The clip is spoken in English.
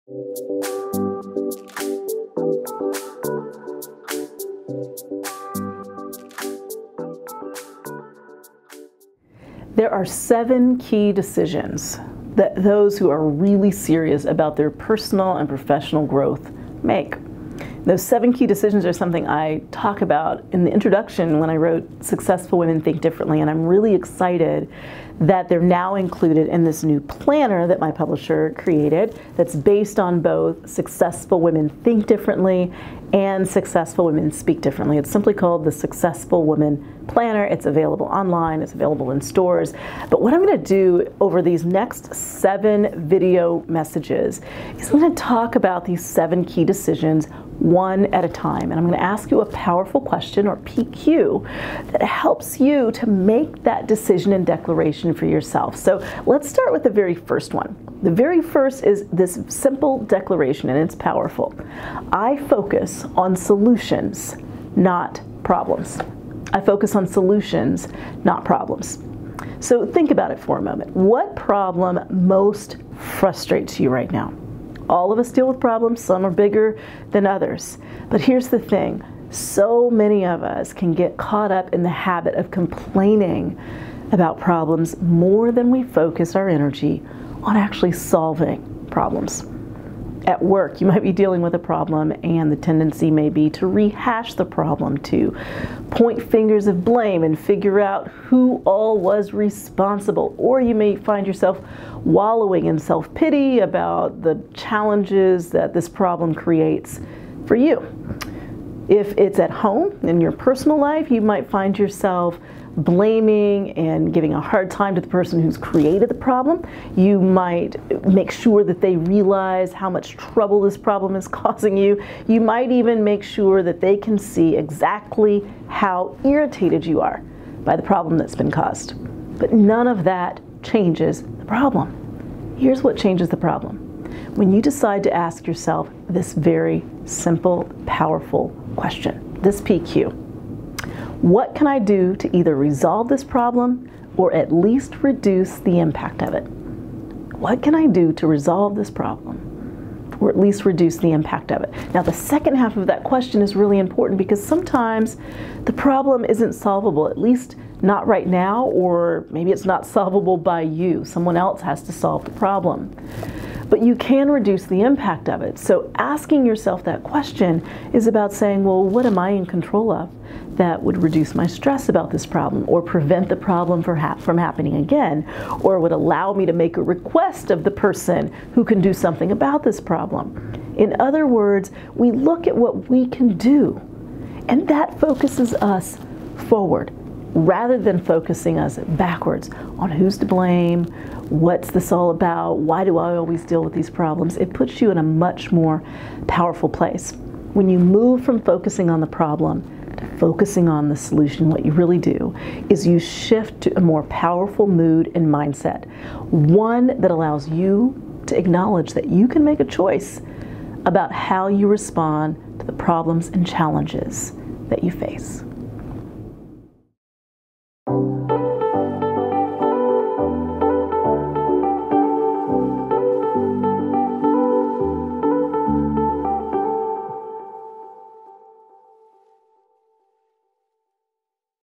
There are 7 key decisions that those who are really serious about their personal and professional growth make. Those 7 key decisions are something I talk about in the introduction when I wrote Successful Women Think Differently, and I'm really excited that they're now included in this new planner that my publisher created that's based on both Successful Women Think Differently and Successful Women Speak Differently. It's simply called the Successful Women Planner. It's available online, it's available in stores. But what I'm going to do over these next 7 video messages is I'm going to talk about these 7 key decisions one at a time. And I'm going to ask you a powerful question, or PQ, that helps you to make that decision and declaration for yourself. So let's start with the very first one. The very first is this simple declaration, and it's powerful. I focus on solutions, not problems. I focus on solutions, not problems. So think about it for a moment. What problem most frustrates you right now? All of us deal with problems. Some are bigger than others. But here's the thing. So many of us can get caught up in the habit of complaining about problems more than we focus our energy on actually solving problems. At work, you might be dealing with a problem, and the tendency may be to rehash the problem, to point fingers of blame and figure out who all was responsible. Or you may find yourself wallowing in self-pity about the challenges that this problem creates for you. If it's at home, in your personal life, you might find yourself blaming and giving a hard time to the person who's created the problem. You might make sure that they realize how much trouble this problem is causing you. You might even make sure that they can see exactly how irritated you are by the problem that's been caused. But none of that changes the problem. Here's what changes the problem. When you decide to ask yourself this very simple, powerful question, this PQ. What can I do to either resolve this problem or at least reduce the impact of it? What can I do to resolve this problem or at least reduce the impact of it? Now, the second half of that question is really important because sometimes the problem isn't solvable, at least not right now, or maybe it's not solvable by you. Someone else has to solve the problem. But you can reduce the impact of it. So asking yourself that question is about saying, well, what am I in control of that would reduce my stress about this problem, or prevent the problem from happening again, or would allow me to make a request of the person who can do something about this problem? In other words, we look at what we can do, and that focuses us forward, rather than focusing us backwards on who's to blame, what's this all about, why do I always deal with these problems. It puts you in a much more powerful place. When you move from focusing on the problem to focusing on the solution, what you really do is you shift to a more powerful mood and mindset, one that allows you to acknowledge that you can make a choice about how you respond to the problems and challenges that you face.